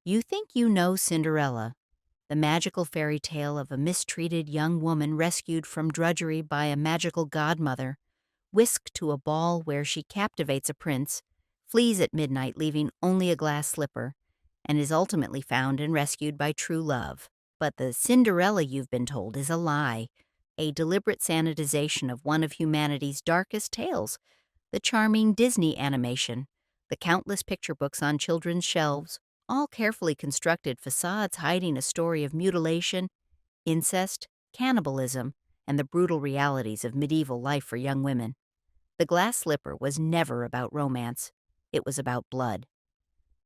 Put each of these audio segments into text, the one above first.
You think you know Cinderella, the magical fairy tale of a mistreated young woman rescued from drudgery by a magical godmother, whisked to a ball where she captivates a prince, flees at midnight leaving only a glass slipper, and is ultimately found and rescued by true love. But the Cinderella you've been told is a lie, a deliberate sanitization of one of humanity's darkest tales, the charming Disney animation, the countless picture books on children's shelves, all carefully constructed facades hiding a story of mutilation, incest, cannibalism, and the brutal realities of medieval life for young women. The glass slipper was never about romance. It was about blood.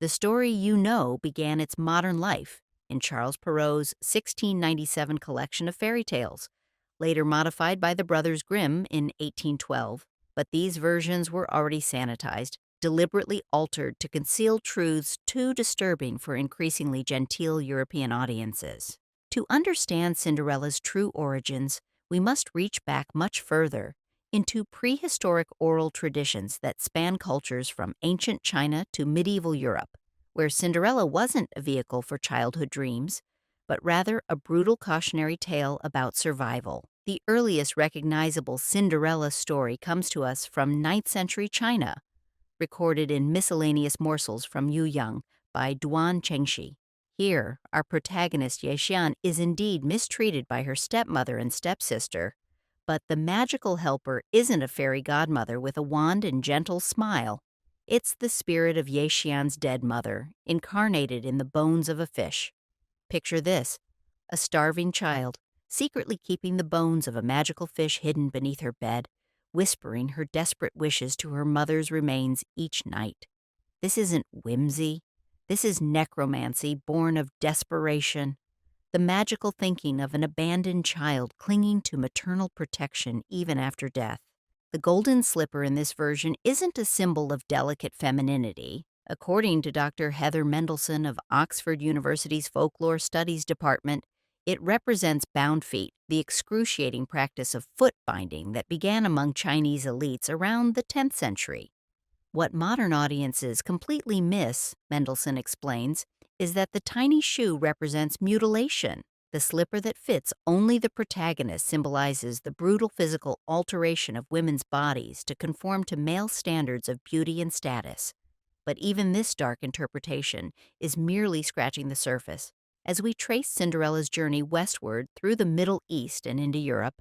The story you know began its modern life in Charles Perrault's 1697 collection of fairy tales, later modified by the Brothers Grimm in 1812. But these versions were already sanitized, deliberately altered to conceal truths too disturbing for increasingly genteel European audiences. To understand Cinderella's true origins, we must reach back much further into prehistoric oral traditions that span cultures from ancient China to medieval Europe, where Cinderella wasn't a vehicle for childhood dreams, but rather a brutal cautionary tale about survival. The earliest recognizable Cinderella story comes to us from 9th century China, recorded in Miscellaneous Morsels from Yuyang by Duan Chengxi. Here, our protagonist Ye Xian is indeed mistreated by her stepmother and stepsister, but the magical helper isn't a fairy godmother with a wand and gentle smile. It's the spirit of Ye Xian's dead mother, incarnated in the bones of a fish. Picture this: a starving child, secretly keeping the bones of a magical fish hidden beneath her bed, whispering her desperate wishes to her mother's remains each night. This isn't whimsy. This is necromancy born of desperation, the magical thinking of an abandoned child clinging to maternal protection even after death. The golden slipper in this version isn't a symbol of delicate femininity. According to Dr. Heather Mendelsohn of Oxford University's Folklore Studies Department, it represents bound feet, the excruciating practice of foot binding that began among Chinese elites around the 10th century. What modern audiences completely miss, Mendelsohn explains, is that the tiny shoe represents mutilation. The slipper that fits only the protagonist symbolizes the brutal physical alteration of women's bodies to conform to male standards of beauty and status. But even this dark interpretation is merely scratching the surface. As we trace Cinderella's journey westward through the Middle East and into Europe,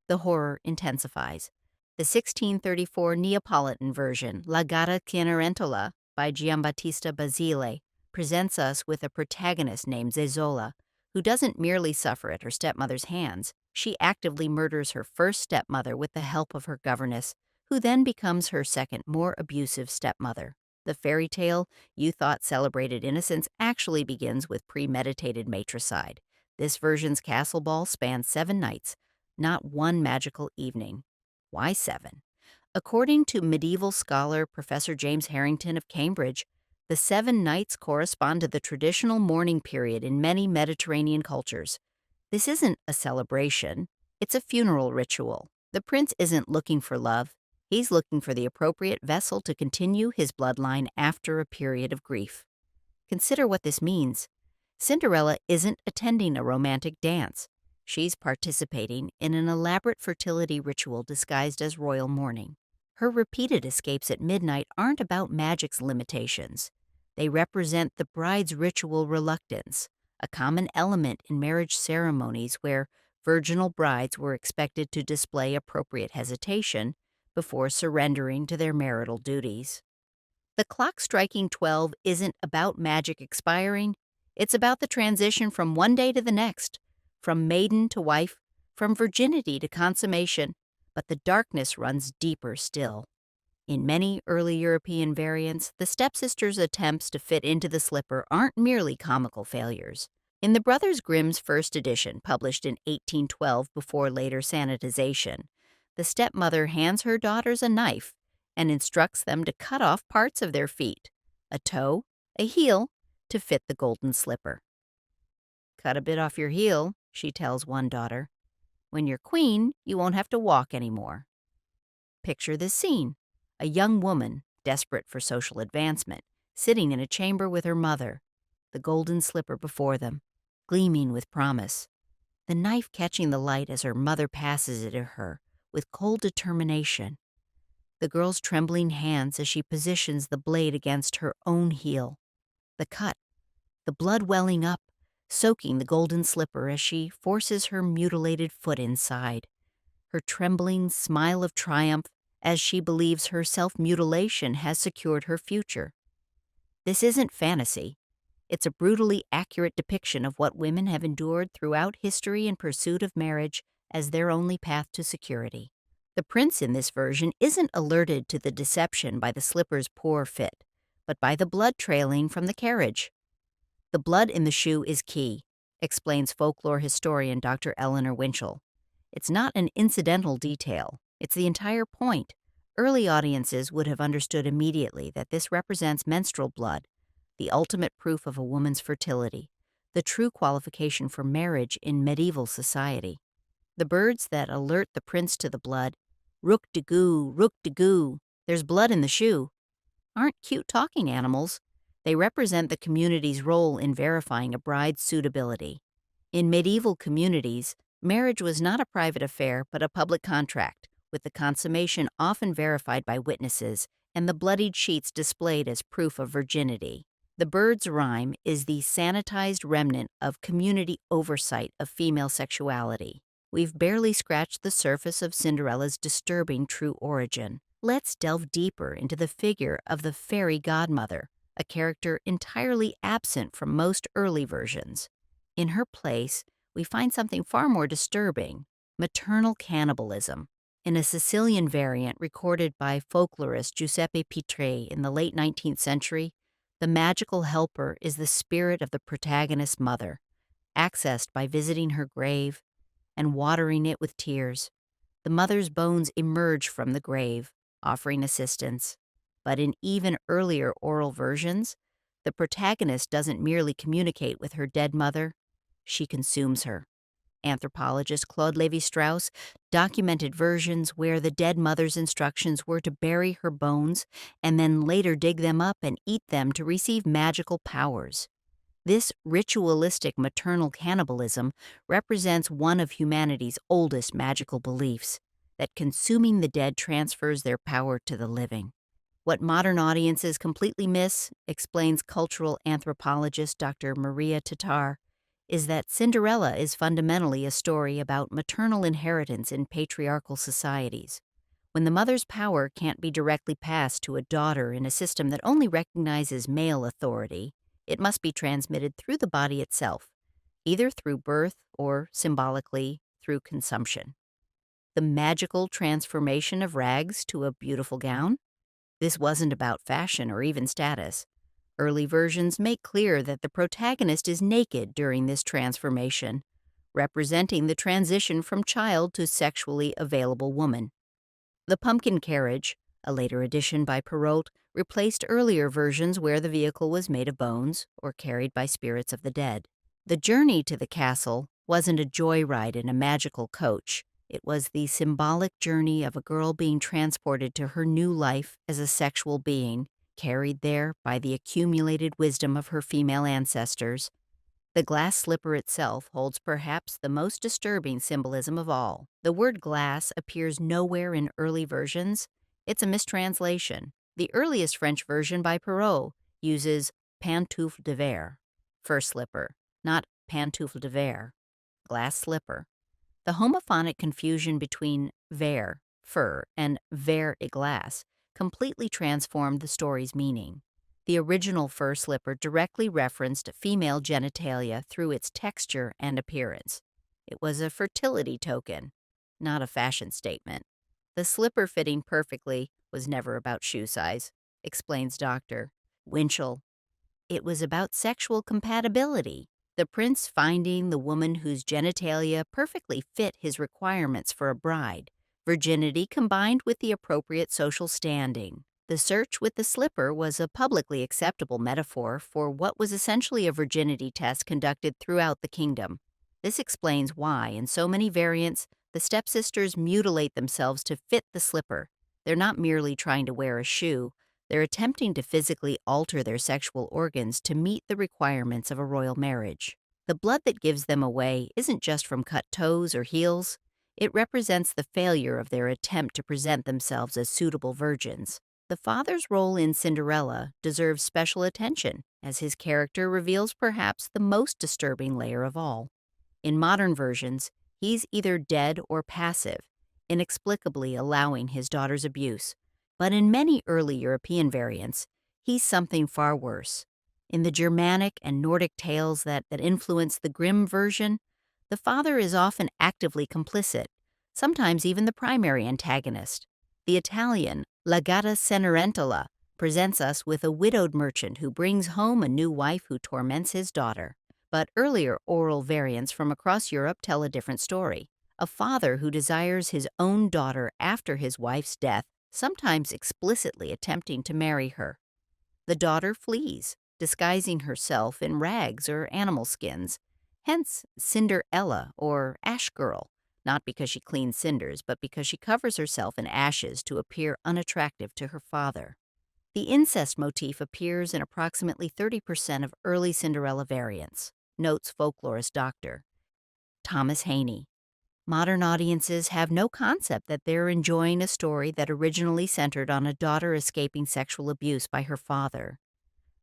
the horror intensifies. The 1634 Neapolitan version, La Gatta Cenerentola, by Giambattista Basile, presents us with a protagonist named Zezola, who doesn't merely suffer at her stepmother's hands. She actively murders her first stepmother with the help of her governess, who then becomes her second, more abusive stepmother. The fairy tale you thought celebrated innocence actually begins with premeditated matricide. This version's castle ball spans 7 nights, not one magical evening. Why 7? According to medieval scholar Professor James Harrington of Cambridge, the 7 nights correspond to the traditional mourning period in many Mediterranean cultures. This isn't a celebration, it's a funeral ritual. The prince isn't looking for love. He's looking for the appropriate vessel to continue his bloodline after a period of grief. Consider what this means. Cinderella isn't attending a romantic dance. She's participating in an elaborate fertility ritual disguised as royal mourning. Her repeated escapes at midnight aren't about magic's limitations. They represent the bride's ritual reluctance, a common element in marriage ceremonies where virginal brides were expected to display appropriate hesitation before surrendering to their marital duties. The clock striking 12 isn't about magic expiring, it's about the transition from one day to the next, from maiden to wife, from virginity to consummation, but the darkness runs deeper still. In many early European variants, the stepsisters' attempts to fit into the slipper aren't merely comical failures. In the Brothers Grimm's first edition, published in 1812 before later sanitization, the stepmother hands her daughters a knife and instructs them to cut off parts of their feet, a toe, a heel, to fit the golden slipper. "Cut a bit off your heel," she tells one daughter. "When you're queen, you won't have to walk anymore." Picture this scene: a young woman, desperate for social advancement, sitting in a chamber with her mother. the golden slipper before them, gleaming with promise, the knife catching the light as her mother passes it to her with cold determination, the girl's trembling hands as she positions the blade against her own heel, the cut, the blood welling up, soaking the golden slipper as she forces her mutilated foot inside, her trembling smile of triumph as she believes her self-mutilation has secured her future. This isn't fantasy. It's a brutally accurate depiction of what women have endured throughout history in pursuit of marriage as their only path to security. The prince in this version isn't alerted to the deception by the slipper's poor fit, but by the blood trailing from the carriage. The blood in the shoe is key, explains folklore historian Dr. Eleanor Winchell. It's not an incidental detail, it's the entire point. Early audiences would have understood immediately that this represents menstrual blood, the ultimate proof of a woman's fertility, the true qualification for marriage in medieval society. The birds that alert the prince to the blood, rook de goo, there's blood in the shoe, aren't cute talking animals. They represent the community's role in verifying a bride's suitability. In medieval communities, marriage was not a private affair but a public contract, with the consummation often verified by witnesses and the bloodied sheets displayed as proof of virginity. The bird's rhyme is the sanitized remnant of community oversight of female sexuality. We've barely scratched the surface of Cinderella's disturbing true origin. Let's delve deeper into the figure of the fairy godmother, a character entirely absent from most early versions. In her place, we find something far more disturbing: maternal cannibalism. In a Sicilian variant recorded by folklorist Giuseppe Pitre in the late 19th century, the magical helper is the spirit of the protagonist's mother, accessed by visiting her grave and watering it with tears. The mother's bones emerge from the grave, offering assistance. But in even earlier oral versions, the protagonist doesn't merely communicate with her dead mother, she consumes her. Anthropologist Claude Lévi-Strauss documented versions where the dead mother's instructions were to bury her bones and then later dig them up and eat them to receive magical powers. This ritualistic maternal cannibalism represents one of humanity's oldest magical beliefs, that consuming the dead transfers their power to the living. What modern audiences completely miss, explains cultural anthropologist Dr. Maria Tatar, is that Cinderella is fundamentally a story about maternal inheritance in patriarchal societies. When the mother's power can't be directly passed to a daughter in a system that only recognizes male authority, it must be transmitted through the body itself, either through birth or, symbolically, through consumption. The magical transformation of rags to a beautiful gown? This wasn't about fashion or even status. Early versions make clear that the protagonist is naked during this transformation, representing the transition from child to sexually available woman. The pumpkin carriage, a later addition by Perrault, replaced earlier versions where the vehicle was made of bones or carried by spirits of the dead. The journey to the castle wasn't a joyride in a magical coach. It was the symbolic journey of a girl being transported to her new life as a sexual being, carried there by the accumulated wisdom of her female ancestors. The glass slipper itself holds perhaps the most disturbing symbolism of all. The word glass appears nowhere in early versions. It's a mistranslation. The earliest French version by Perrault uses pantoufle de verre, fur slipper, not pantoufle de verre, glass slipper. The homophonic confusion between verre, fur, and verre et glace completely transformed the story's meaning. The original fur slipper directly referenced female genitalia through its texture and appearance. It was a fertility token, not a fashion statement. The slipper fitting perfectly was never about shoe size, explains Dr. Winchell. It was about sexual compatibility. The prince finding the woman whose genitalia perfectly fit his requirements for a bride, virginity combined with the appropriate social standing. The search with the slipper was a publicly acceptable metaphor for what was essentially a virginity test conducted throughout the kingdom. This explains why, in so many variants, the stepsisters mutilate themselves to fit the slipper. They're not merely trying to wear a shoe, They're attempting to physically alter their sexual organs to meet the requirements of a royal marriage. The blood that gives them away isn't just from cut toes or heels, it represents the failure of their attempt to present themselves as suitable virgins. The father's role in Cinderella deserves special attention, as his character reveals perhaps the most disturbing layer of all. In modern versions, he's either dead or passive, inexplicably allowing his daughter's abuse. But in many early European variants, he's something far worse. In the Germanic and Nordic tales that influence the Grimm version, the father is often actively complicit, sometimes even the primary antagonist. The Italian La Gatta Cenerentola presents us with a widowed merchant who brings home a new wife who torments his daughter. But earlier oral variants from across Europe tell a different story. A father who desires his own daughter after his wife's death, sometimes explicitly attempting to marry her. The daughter flees, disguising herself in rags or animal skins, hence Cinderella or Ash Girl, not because she cleans cinders, but because she covers herself in ashes to appear unattractive to her father. The incest motif appears in approximately 30% of early Cinderella variants, notes folklorist Dr. Thomas Haney. Modern audiences have no concept that they're enjoying a story that originally centered on a daughter escaping sexual abuse by her father.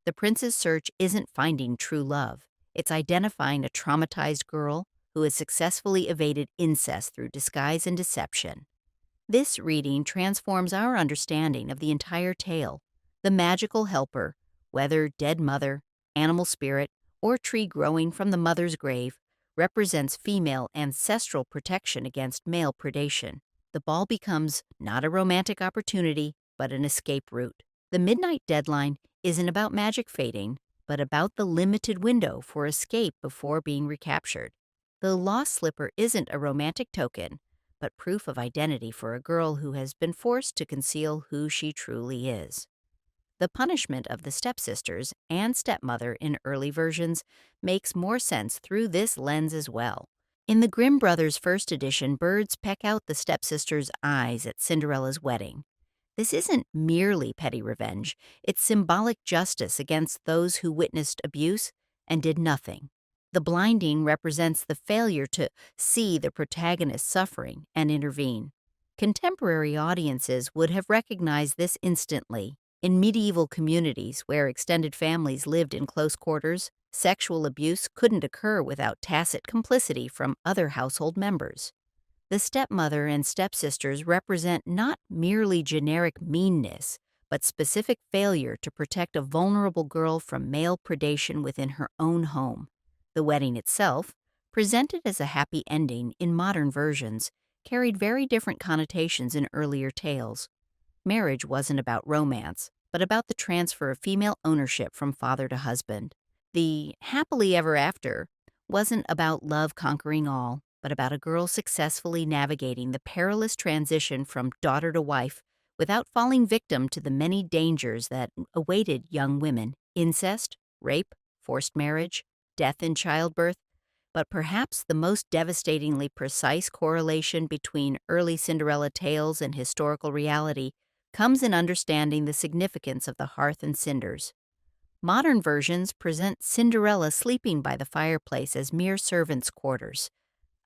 The prince's search isn't finding true love, it's identifying a traumatized girl who has successfully evaded incest through disguise and deception. This reading transforms our understanding of the entire tale. The magical helper, whether dead mother, animal spirit, or tree growing from the mother's grave, represents female ancestral protection against male predation. The ball becomes not a romantic opportunity, but an escape route. The midnight deadline isn't about magic fading, but about the limited window for escape before being recaptured. The lost slipper isn't a romantic token, but proof of identity for a girl who has been forced to conceal who she truly is. The punishment of the stepsisters and stepmother in early versions makes more sense through this lens as well. In the Grimm brothers' first edition, birds peck out the stepsisters' eyes at Cinderella's wedding. This isn't merely petty revenge, it's symbolic justice against those who witnessed abuse and did nothing. The blinding represents the failure to see the protagonist suffering and intervene. Contemporary audiences would have recognized this instantly. In medieval communities where extended families lived in close quarters, sexual abuse couldn't occur without tacit complicity from other household members. The stepmother and stepsisters represent not merely generic meanness, but specific failure to protect a vulnerable girl from male predation within her own home. The wedding itself, presented as a happy ending in modern versions, carried very different connotations in earlier tales. Marriage wasn't about romance, but about the transfer of female ownership from father to husband. The happily ever after wasn't about love conquering all, but about a girl successfully navigating the perilous transition from daughter to wife without falling victim to the many dangers that awaited young women: incest, rape, forced marriage, death in childbirth. But perhaps the most devastatingly precise correlation between early Cinderella tales and historical reality comes in understanding the significance of the hearth and cinders. Modern versions present Cinderella sleeping by the fireplace as mere servants' quarters,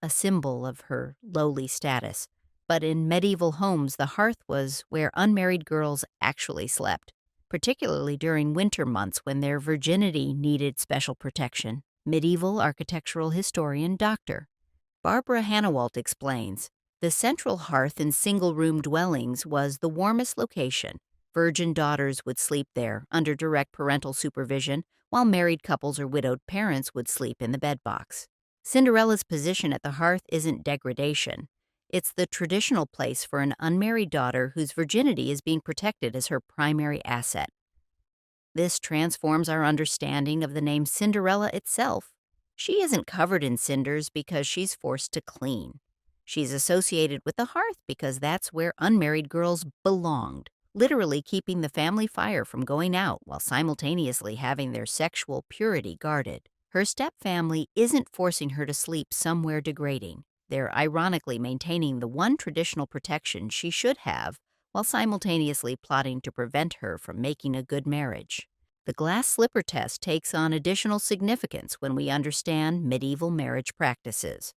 a symbol of her lowly status. But in medieval homes, the hearth was where unmarried girls actually slept, particularly during winter months when their virginity needed special protection. Medieval architectural historian Dr. Barbara Hannawalt explains, the central hearth in single-room dwellings was the warmest location. Virgin daughters would sleep there under direct parental supervision, while married couples or widowed parents would sleep in the bedbox. Cinderella's position at the hearth isn't degradation. It's the traditional place for an unmarried daughter whose virginity is being protected as her primary asset. This transforms our understanding of the name Cinderella itself. She isn't covered in cinders because she's forced to clean. She's associated with the hearth because that's where unmarried girls belonged, literally keeping the family fire from going out while simultaneously having their sexual purity guarded. Her stepfamily isn't forcing her to sleep somewhere degrading. They're ironically maintaining the one traditional protection she should have while simultaneously plotting to prevent her from making a good marriage. The glass slipper test takes on additional significance when we understand medieval marriage practices.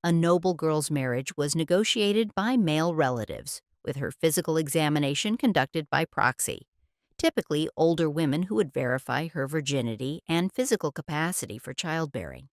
A noble girl's marriage was negotiated by male relatives, with her physical examination conducted by proxy, typically older women who would verify her virginity and physical capacity for childbearing.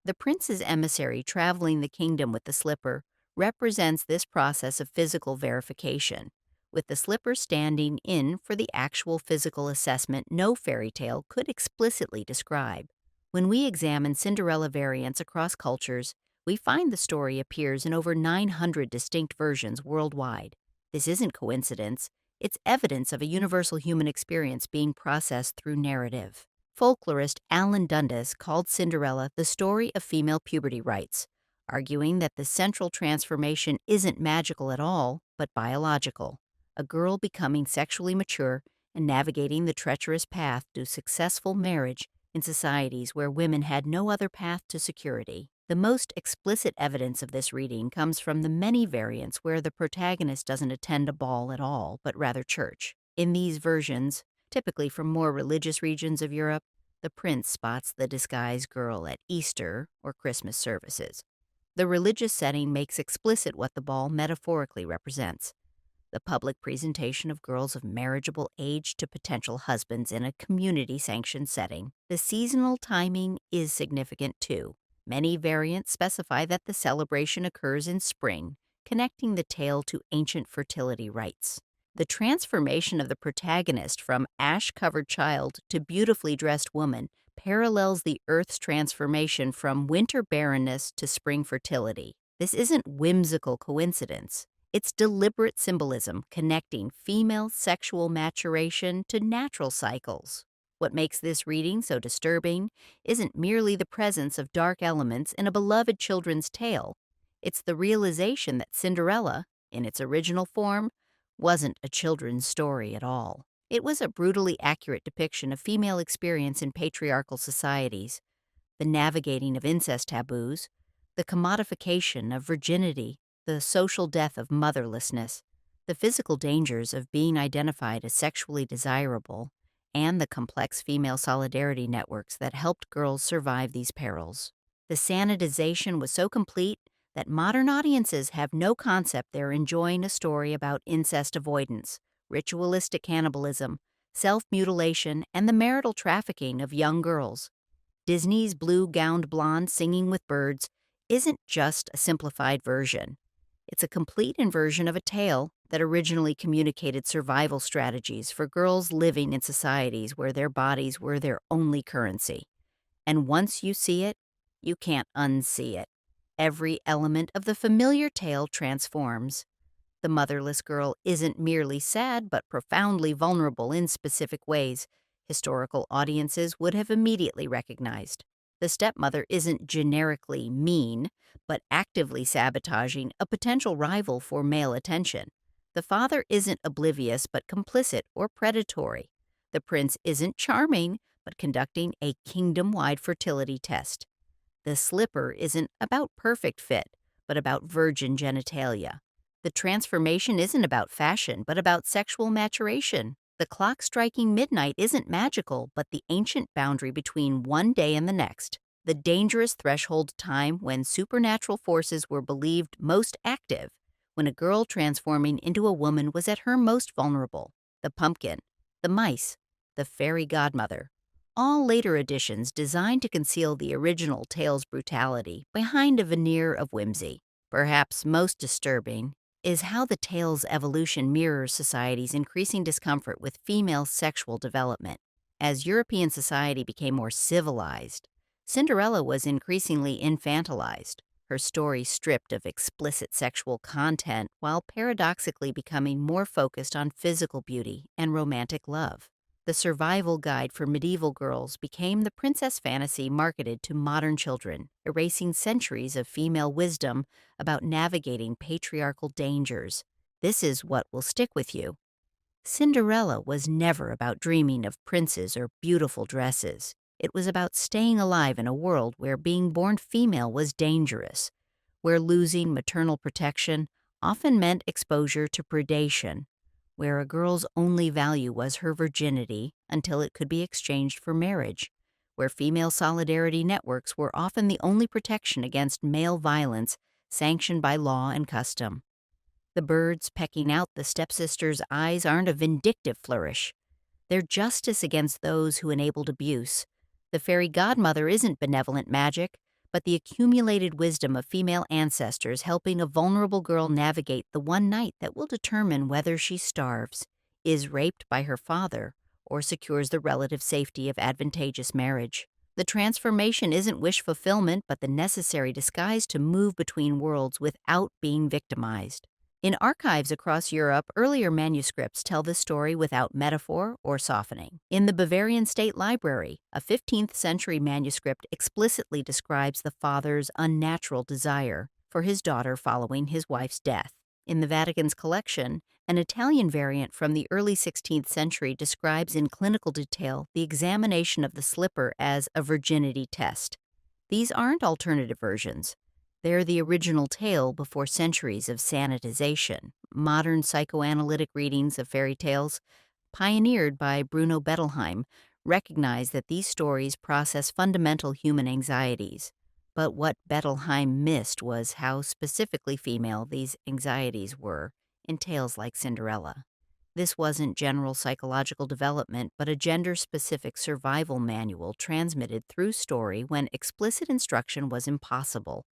The prince's emissary traveling the kingdom with the slipper represents this process of physical verification, with the slipper standing in for the actual physical assessment no fairy tale could explicitly describe. When we examine Cinderella variants across cultures, we find the story appears in over 900 distinct versions worldwide. This isn't coincidence, it's evidence of a universal human experience being processed through narrative. Folklorist Alan Dundas called Cinderella the story of female puberty rites, arguing that the central transformation isn't magical at all, but biological, a girl becoming sexually mature and navigating the treacherous path to successful marriage in societies where women had no other path to security. The most explicit evidence of this reading comes from the many variants where the protagonist doesn't attend a ball at all, but rather church. In these versions, typically from more religious regions of Europe, the prince spots the disguised girl at Easter or Christmas services. The religious setting makes explicit what the ball metaphorically represents: the public presentation of girls of marriageable age to potential husbands in a community-sanctioned setting. The seasonal timing is significant too. Many variants specify that the celebration occurs in spring, connecting the tale to ancient fertility rites. The transformation of the protagonist from ash-covered child to beautifully dressed woman parallels the Earth's transformation from winter barrenness to spring fertility. This isn't whimsical coincidence. It's deliberate symbolism connecting female sexual maturation to natural cycles. What makes this reading so disturbing isn't merely the presence of dark elements in a beloved children's tale. It's the realization that Cinderella, in its original form, wasn't a children's story at all. It was a brutally accurate depiction of female experience in patriarchal societies, the navigating of incest taboos, the commodification of virginity, the social death of motherlessness, the physical dangers of being identified as sexually desirable, and the complex female solidarity networks that helped girls survive these perils. The sanitization was so complete that modern audiences have no concept they're enjoying a story about incest avoidance, ritualistic cannibalism, self-mutilation, and the marital trafficking of young girls. Disney's blue-gowned blonde singing with birds isn't just a simplified version. It's a complete inversion of a tale that originally communicated survival strategies for girls living in societies where their bodies were their only currency. And once you see it, you can't unsee it. Every element of the familiar tale transforms. The motherless girl isn't merely sad but profoundly vulnerable in specific ways historical audiences would have immediately recognized. The stepmother isn't generically mean, but actively sabotaging a potential rival for male attention. The father isn't oblivious but complicit or predatory. The prince isn't charming but conducting a kingdom-wide fertility test. The slipper isn't about perfect fit, but about virgin genitalia. The transformation isn't about fashion, but about sexual maturation. The clock striking midnight isn't magical, but the ancient boundary between one day and the next. The dangerous threshold time when supernatural forces were believed most active, when a girl transforming into a woman was at her most vulnerable. The pumpkin, the mice, the fairy godmother. All later additions designed to conceal the original tale's brutality behind a veneer of whimsy. Perhaps most disturbing is how the tale's evolution mirrors society's increasing discomfort with female sexual development. As European society became more civilized, Cinderella was increasingly infantilized, her story stripped of explicit sexual content while paradoxically becoming more focused on physical beauty and romantic love. The survival guide for medieval girls became the princess fantasy marketed to modern children, erasing centuries of female wisdom about navigating patriarchal dangers. This is what will stick with you. Cinderella was never about dreaming of princes or beautiful dresses. It was about staying alive in a world where being born female was dangerous, where losing maternal protection often meant exposure to predation, where a girl's only value was her virginity until it could be exchanged for marriage, where female solidarity networks were often the only protection against male violence sanctioned by law and custom. The birds pecking out the stepsisters' eyes aren't a vindictive flourish. They're justice against those who enabled abuse. The fairy godmother isn't benevolent magic, but the accumulated wisdom of female ancestors helping a vulnerable girl navigate the one night that will determine whether she starves, is raped by her father, or secures the relative safety of advantageous marriage. The transformation isn't wish fulfillment, but the necessary disguise to move between worlds without being victimized. In archives across Europe, earlier manuscripts tell the story without metaphor or softening. In the Bavarian State Library, a 15th century manuscript explicitly describes the father's unnatural desire for his daughter following his wife's death. In the Vatican's collection, an Italian variant from the early 16th century describes in clinical detail the examination of the slipper as a virginity test. These aren't alternative versions. They're the original tale before centuries of sanitization. Modern psychoanalytic readings of fairy tales, pioneered by Bruno Bettelheim, recognize that these stories process fundamental human anxieties. But what Bettelheim missed was how specifically female these anxieties were in tales like Cinderella. This wasn't general psychological development, but a gender-specific survival manual transmitted through story when explicit instruction was impossible.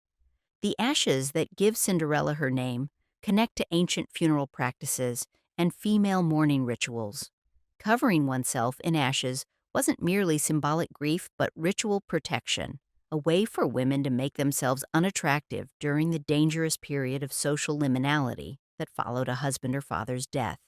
The ashes that give Cinderella her name connect to ancient funeral practices and female mourning rituals. Covering oneself in ashes wasn't merely symbolic grief but ritual protection, a way for women to make themselves unattractive during the dangerous period of social liminality that followed a husband or father's death.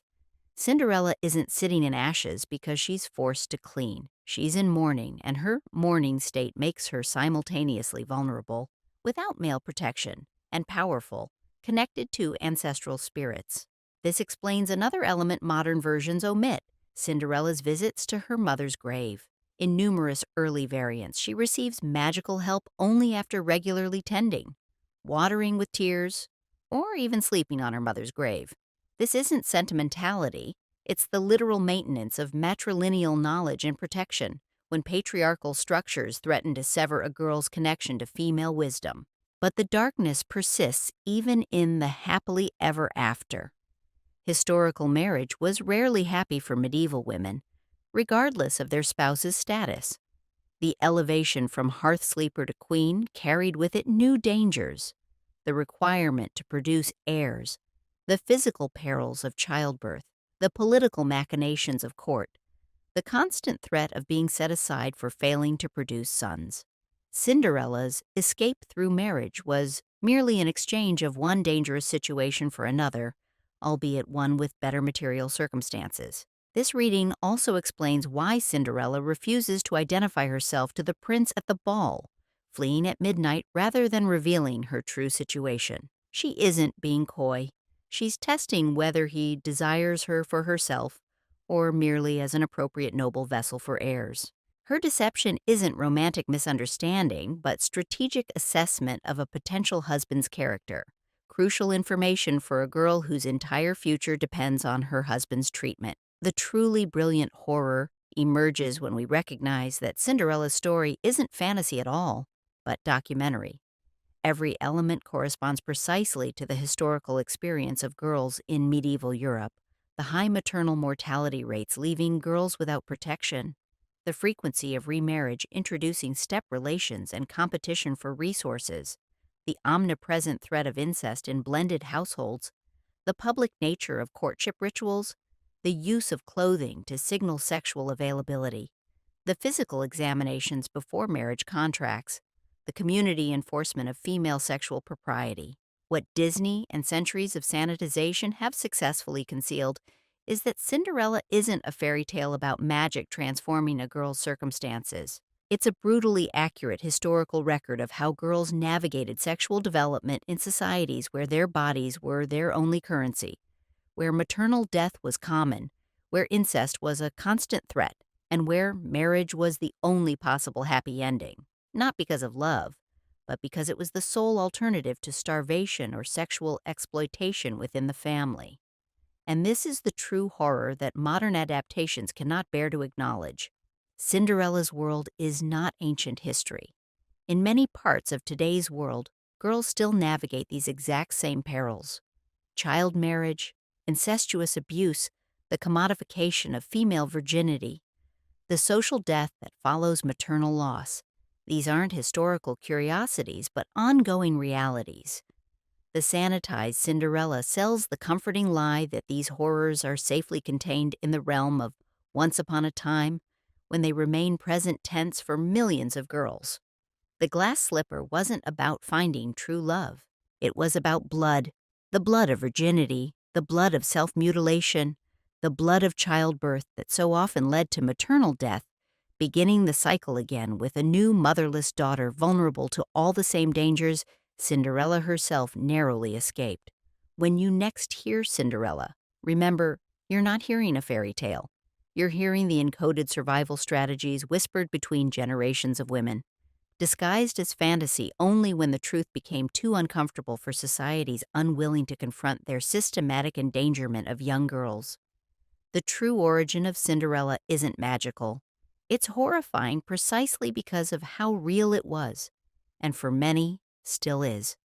Cinderella isn't sitting in ashes because she's forced to clean. She's in mourning, and her mourning state makes her simultaneously vulnerable, without male protection, and powerful, connected to ancestral spirits. This explains another element modern versions omit: Cinderella's visits to her mother's grave. In numerous early variants, she receives magical help only after regularly tending, watering with tears, or even sleeping on her mother's grave. This isn't sentimentality, it's the literal maintenance of matrilineal knowledge and protection when patriarchal structures threaten to sever a girl's connection to female wisdom. But the darkness persists even in the happily ever after. Historical marriage was rarely happy for medieval women, regardless of their spouse's status. The elevation from hearth sleeper to queen carried with it new dangers: the requirement to produce heirs, the physical perils of childbirth, the political machinations of court, the constant threat of being set aside for failing to produce sons. Cinderella's escape through marriage was merely an exchange of one dangerous situation for another, albeit one with better material circumstances. This reading also explains why Cinderella refuses to identify herself to the prince at the ball, fleeing at midnight rather than revealing her true situation. She isn't being coy. She's testing whether he desires her for herself or merely as an appropriate noble vessel for heirs. Her deception isn't romantic misunderstanding, but strategic assessment of a potential husband's character, crucial information for a girl whose entire future depends on her husband's treatment. The truly brilliant horror emerges when we recognize that Cinderella's story isn't fantasy at all, but documentary. Every element corresponds precisely to the historical experience of girls in medieval Europe: the high maternal mortality rates leaving girls without protection, the frequency of remarriage introducing step relations and competition for resources, the omnipresent threat of incest in blended households, the public nature of courtship rituals, the use of clothing to signal sexual availability, the physical examinations before marriage contracts, the community enforcement of female sexual propriety. What Disney and centuries of sanitization have successfully concealed is that Cinderella isn't a fairy tale about magic transforming a girl's circumstances. It's a brutally accurate historical record of how girls navigated sexual development in societies where their bodies were their only currency, where maternal death was common, where incest was a constant threat, and where marriage was the only possible happy ending, not because of love, but because it was the sole alternative to starvation or sexual exploitation within the family. And this is the true horror that modern adaptations cannot bear to acknowledge. Cinderella's world is not ancient history. In many parts of today's world, girls still navigate these exact same perils: child marriage, incestuous abuse, the commodification of female virginity, the social death that follows maternal loss. These aren't historical curiosities, but ongoing realities. The sanitized Cinderella sells the comforting lie that these horrors are safely contained in the realm of once upon a time, when they remain present tense for millions of girls. The glass slipper wasn't about finding true love. It was about blood, the blood of virginity, the blood of self-mutilation, the blood of childbirth that so often led to maternal death, beginning the cycle again with a new motherless daughter vulnerable to all the same dangers Cinderella herself narrowly escaped. When you next hear Cinderella, remember, you're not hearing a fairy tale. You're hearing the encoded survival strategies whispered between generations of women, disguised as fantasy only when the truth became too uncomfortable for societies unwilling to confront their systematic endangerment of young girls. The true origin of Cinderella isn't magical. It's horrifying precisely because of how real it was, and for many, still is.